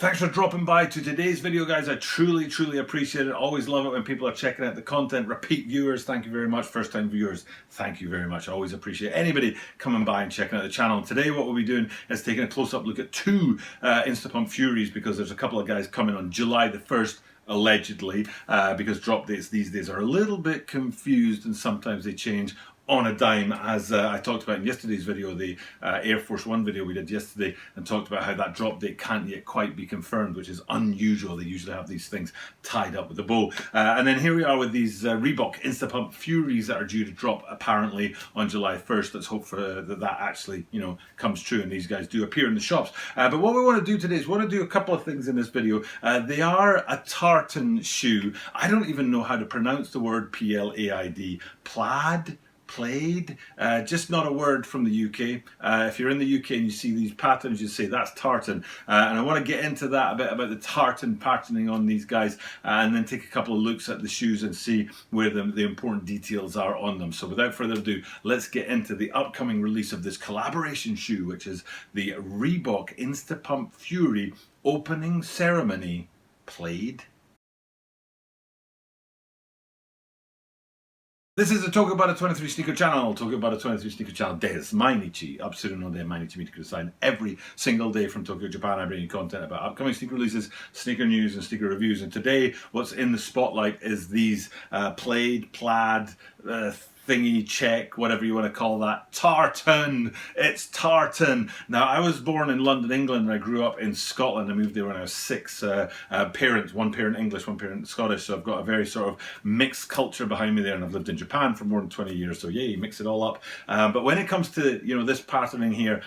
Thanks for dropping by to today's video, guys. I truly appreciate it. Always love it when people are checking out the content. Repeat viewers, thank you very much. First time viewers, thank you very much. I always appreciate anybody coming by and checking out the channel. Today what we'll be doing is taking a close-up look at two Instapump Furies, because there's a couple of guys coming on July the 1st, allegedly, because drop dates these days are a little bit confused and sometimes they change on a dime, as I talked about in yesterday's video, the Air Force One video we did yesterday, and talked about how that drop date can't yet quite be confirmed, which is unusual. They usually have these things tied up with a bow. And then here we are with these Reebok Instapump Furies that are due to drop apparently on July 1st. Let's hope for that actually, comes true and these guys do appear in the shops. But what we want to do today is we want to do a couple of things in this video. They are a tartan shoe. I don't even know how to pronounce the word P-L-A-I-D. Plaid? Played, just not a word from the UK. If you're in the UK and you see these patterns, you say that's tartan. And I want to get into that a bit about the tartan patterning on these guys, and then take a couple of looks at the shoes and see where the important details are on them. So without further ado, let's get into the upcoming release of this collaboration shoe, which is the Reebok Instapump Fury opening ceremony played. This is the Talk About a 23 Sneaker channel. Talk About a 23 Sneaker channel des Mainichi. Absolutely no day Mainichi meet Kudasai. Every single day from Tokyo, Japan, I bring you content about upcoming sneaker releases, sneaker news, and sneaker reviews. And today, what's in the spotlight is these plaid, thingy, check, whatever you want to call that. Tartan! It's tartan! Now, I was born in London, England, and I grew up in Scotland. I moved there when I was 6. Parents, one parent English, one parent Scottish, so I've got a very sort of mixed culture behind me there, and I've lived in Japan for more than 20 years, so yay, mix it all up. But when it comes to, this patterning here,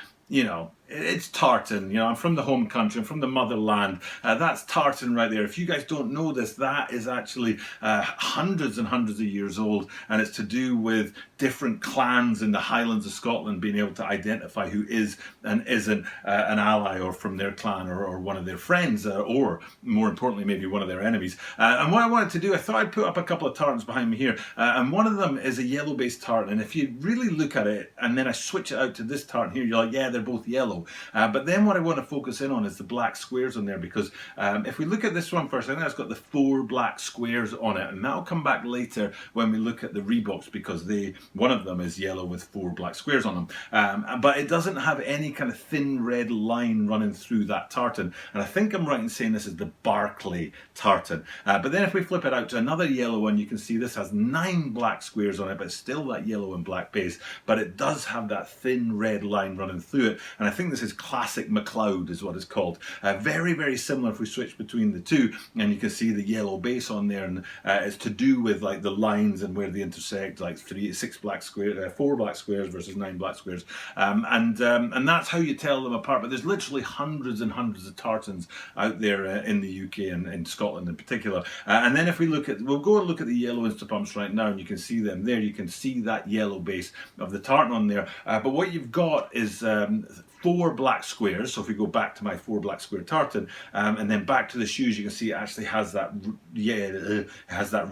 it's tartan. I'm from the home country, I'm from the motherland. That's tartan right there. If you guys don't know this, that is actually hundreds and hundreds of years old, and it's to do with different clans in the Highlands of Scotland being able to identify who is and isn't an ally or from their clan or one of their friends, or more importantly maybe one of their enemies. And what I wanted to do, I thought I'd put up a couple of tartans behind me here, and one of them is a yellow based tartan, and if you really look at it and then I switch it out to this tartan here, you're like, yeah, they're both yellow. But then what I want to focus in on is the black squares on there, because if we look at this one first, I think that's got the 4 black squares on it, and that'll come back later when we look at the Reeboks, because one of them is yellow with 4 black squares on them. But it doesn't have any kind of thin red line running through that tartan, and I think I'm right in saying this is the Barclay tartan. But then if we flip it out to another yellow one, you can see this has 9 black squares on it, but it's still that yellow and black base, but it does have that thin red line running through it, and I think this is classic McLeod is what it's called. Very similar if we switch between the two, and you can see the yellow base on there, and it's to do with like the lines and where they intersect, like 4 black squares versus 9 black squares, and that's how you tell them apart. But there's literally hundreds and hundreds of tartans out there in the UK and in Scotland in particular. And then if we'll go and look at the yellow Instapumps right now, and you can see them there. You can see that yellow base of the tartan on there. But what you've got is 4 black squares. So if we go back to my 4 black square tartan, and then back to the shoes, you can see it actually has that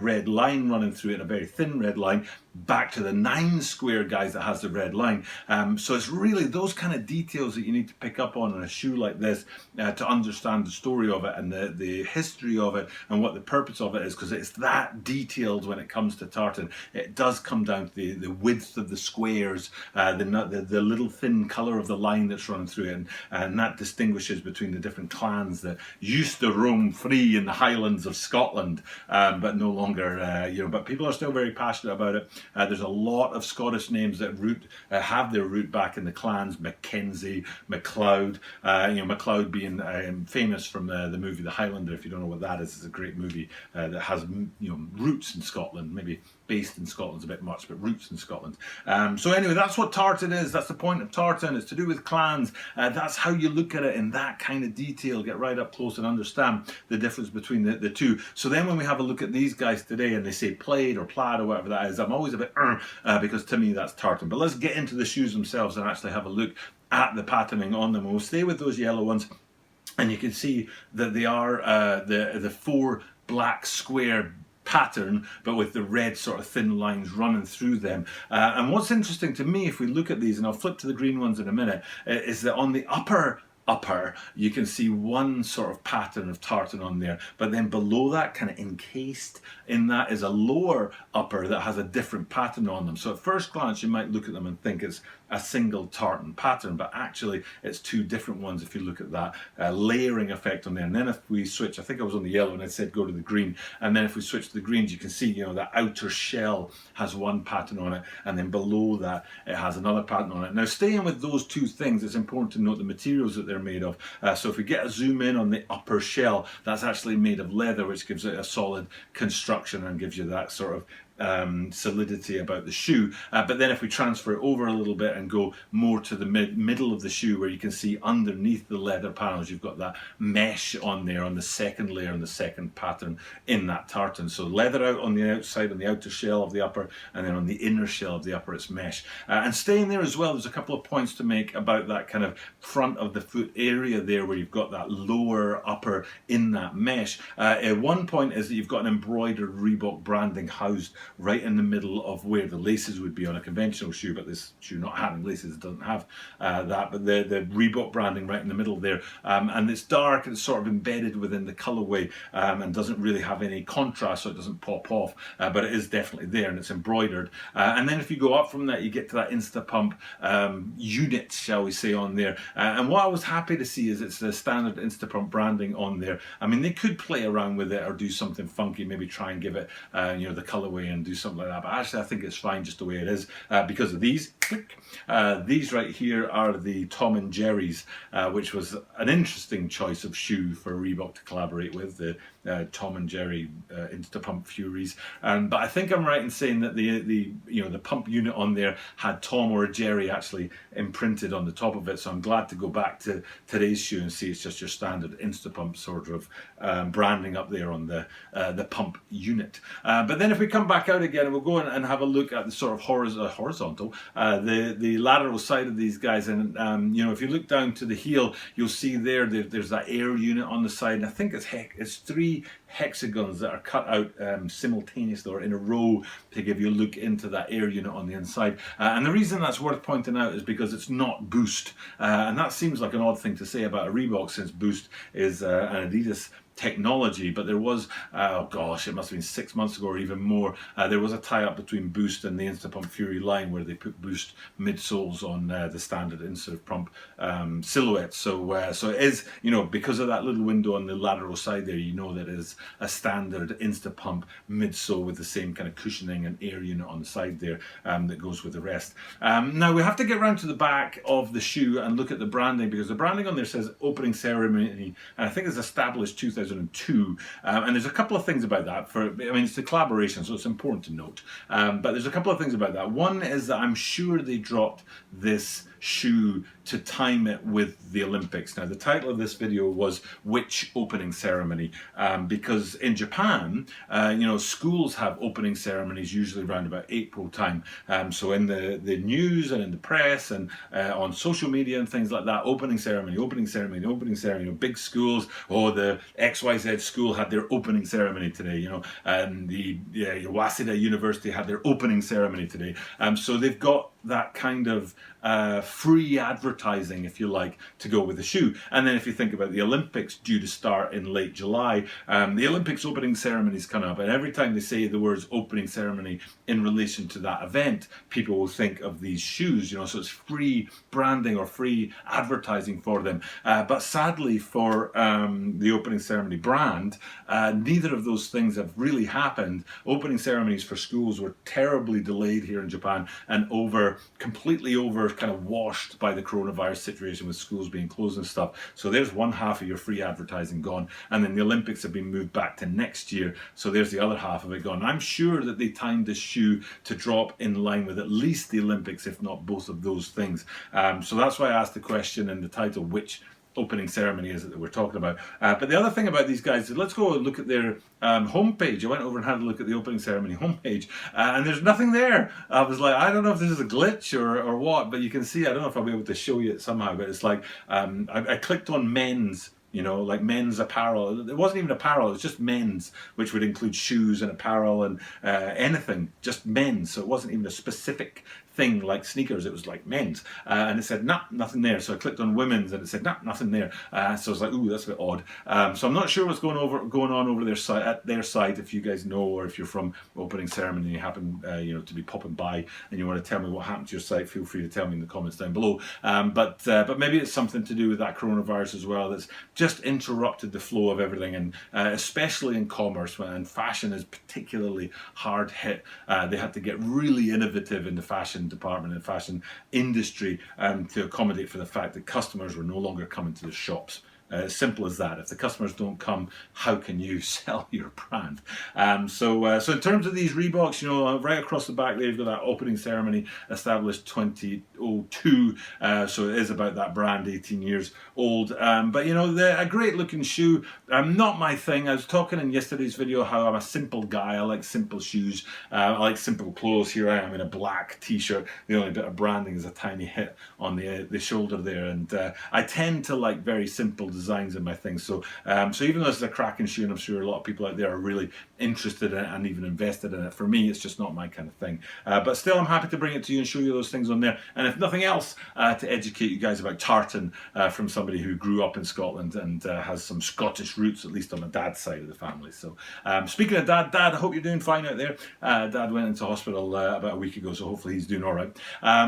red line running through it, a very thin red line. Back to the 9 square guys that has the red line. So it's really those kind of details that you need to pick up on in a shoe like this to understand the story of it and the history of it and what the purpose of it is, because it's that detailed when it comes to tartan. It does come down to the width of the squares, the little thin colour of the line that's running through it, and that distinguishes between the different clans that used to roam free in the Highlands of Scotland, but no longer, but people are still very passionate about it. There's a lot of Scottish names that have their root back in the clans. Mackenzie, MacLeod, MacLeod being famous from the movie The Highlander. If you don't know what that is, it's a great movie that has roots in Scotland. Maybe based in Scotland's a bit much, but roots in Scotland. So anyway, that's what tartan is. That's the point of tartan. It's to do with clans. That's how you look at it in that kind of detail. Get right up close and understand the difference between the two. So then when we have a look at these guys today and they say plaid or plaid or whatever that is, I'm always a bit because to me that's tartan. But let's get into the shoes themselves and actually have a look at the patterning on them. We'll stay with those yellow ones, and you can see that they are the 4 black square pattern, but with the red sort of thin lines running through them. And what's interesting to me, if we look at these, and I'll flip to the green ones in a minute, is that on the upper upper, you can see one sort of pattern of tartan on there, but then below that, kind of encased in that, is a lower upper that has a different pattern on them. So at first glance you might look at them and think it's a single tartan pattern, but actually it's two different ones if you look at that layering effect on there. And then if we switch, I think I was on the yellow and I said go to the green, and then if we switch to the greens, you can see, you know, that outer shell has one pattern on it, and then below that it has another pattern on it. Now, staying with those two things, it's important to note the materials that they're made of. So if we get a zoom in on the upper shell, that's actually made of leather, which gives it a solid construction and gives you that sort of solidity about the shoe. But then if we transfer it over a little bit and go more to the middle of the shoe, where you can see underneath the leather panels you've got that mesh on there, on the second layer and the second pattern in that tartan. So leather out on the outside, on the outer shell of the upper, and then on the inner shell of the upper it's mesh. And staying there as well, there's a couple of points to make about that kind of front of the foot area there, where you've got that lower upper in that mesh. One point is that you've got an embroidered Reebok branding housed right in the middle of where the laces would be on a conventional shoe, but this shoe not having laces doesn't have that, but the Reebok branding right in the middle there, and it's dark and it's sort of embedded within the colorway, and doesn't really have any contrast, so it doesn't pop off, but it is definitely there and it's embroidered. And then if you go up from that, you get to that Instapump unit, shall we say, on there, and what I was happy to see is it's the standard Instapump branding on there. I mean, they could play around with it or do something funky, maybe try and give it you know, the colorway and do something like that, but actually I think it's fine just the way it is, because of these. These right here are the Tom and Jerry's, which was an interesting choice of shoe for Reebok to collaborate with, the Tom and Jerry Instapump Furies. But I think I'm right in saying that the you know, the pump unit on there had Tom or Jerry actually imprinted on the top of it, so I'm glad to go back to today's shoe and see it's just your standard Instapump sort of branding up there on the pump unit. But then if we come back out again, we'll go and have a look at the sort of horizontal, the lateral side of these guys, and you know, if you look down to the heel, you'll see there's that air unit on the side, and I think it's 3 hexagons that are cut out simultaneously or in a row to give you a look into that air unit on the inside. And the reason that's worth pointing out is because it's not Boost, and that seems like an odd thing to say about a Reebok, since Boost is an Adidas technology, but there was, oh gosh, it must have been 6 months ago or even more, there was a tie-up between Boost and the Instapump Fury line where they put Boost midsoles on the standard Instapump silhouette. So it is, you know, because of that little window on the lateral side there, you know that it is a standard Instapump midsole with the same kind of cushioning and air unit on the side there that goes with the rest. Now we have to get around to the back of the shoe and look at the branding, because the branding on there says opening ceremony, and I think it's established 2002, and there's a couple of things about that. I mean, it's a collaboration, so it's important to note, but there's a couple of things about that. One is that I'm sure they dropped this shoe to time it with the Olympics. Now, the title of this video was Which Opening Ceremony? Because in Japan, you know, schools have opening ceremonies usually around about April time. So in the news and in the press and on social media and things like that, opening ceremony, opening ceremony, opening ceremony. You know, big schools, oh, the XYZ school had their opening ceremony today, you know, and the Waseda University had their opening ceremony today. So they've got that kind of free advertising, if you like, to go with the shoe. And then if you think about the Olympics due to start in late July, the Olympics opening ceremony is coming up, and every time they say the words opening ceremony in relation to that event, people will think of these shoes, you know, so it's free branding or free advertising for them. But sadly for the opening ceremony brand, neither of those things have really happened. Opening ceremonies for schools were terribly delayed here in Japan and completely over kind of washed by the coronavirus situation with schools being closed and stuff. So there's one half of your free advertising gone, and then the Olympics have been moved back to next year, so there's the other half of it gone. I'm sure that they timed this shoe to drop in line with at least the Olympics, if not both of those things. So that's why I asked the question in the title, which opening ceremony is it that we're talking about. But the other thing about these guys is, let's go and look at their homepage. I went over and had a look at the opening ceremony homepage, and there's nothing there. I was like, I don't know if this is a glitch or what, but you can see, I don't know if I'll be able to show you it somehow, but it's like, I clicked on men's, you know, like men's apparel. It wasn't even apparel, it was just men's, which would include shoes and apparel and anything, just men's. So it wasn't even a specific thing like sneakers. It was like men's, and it said nothing there. So I clicked on women's, and it said nothing there. So I was like, ooh, that's a bit odd. So I'm not sure what's going on over their side at their side. If you guys know, or if you're from opening ceremony and you happen to be popping by and you want to tell me what happened to your site, feel free to tell me in the comments down below. But maybe it's something to do with that coronavirus as well. That's just interrupted the flow of everything, and especially in commerce, and fashion is particularly hard hit. They had to get really innovative in the fashion department and fashion industry to accommodate for the fact that customers were no longer coming to the shops. As simple as that. If the customers don't come, how can you sell your brand? So in terms of these Reeboks, right across the back there, you've got that opening ceremony established 2002. So it is about that brand, 18 years old. But they're a great looking shoe. Not my thing. I was talking in yesterday's video how I'm a simple guy. I like simple shoes. I like simple clothes. Here I am in a black t-shirt. The only bit of branding is a tiny hit on the shoulder there. And I tend to like very simple designs in my things. So even though this is a cracking shoe, and I'm sure a lot of people out there are really interested in it and even invested in it, for me it's just not my kind of thing. But still, I'm happy to bring it to you and show you those things on there. And if nothing else, to educate you guys about tartan from somebody who grew up in Scotland and has some Scottish roots, at least on the dad's side of the family. So speaking of Dad, I hope you're doing fine out there. Dad went into hospital about a week ago, so hopefully he's doing all right.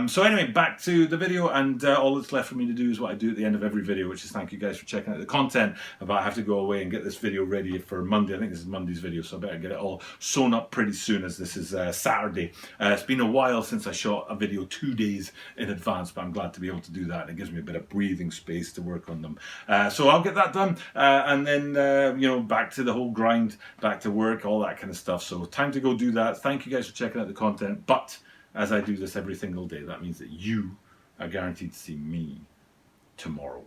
So anyway, back to the video, and all that's left for me to do is what I do at the end of every video, which is thank you guys for checking out the content. But I have to go away and get this video ready for Monday. I think this is Monday's video, so I better get it all sewn up pretty soon, as this is Saturday. It's been a while since I shot a video 2 days in advance, but I'm glad to be able to do that. It gives me a bit of breathing space to work on them. So I'll get that done, and then back to the whole grind, back to work, all that kind of stuff. So time to go do that. Thank you guys for checking out the content. But as I do this every single day, that means that you are guaranteed to see me tomorrow.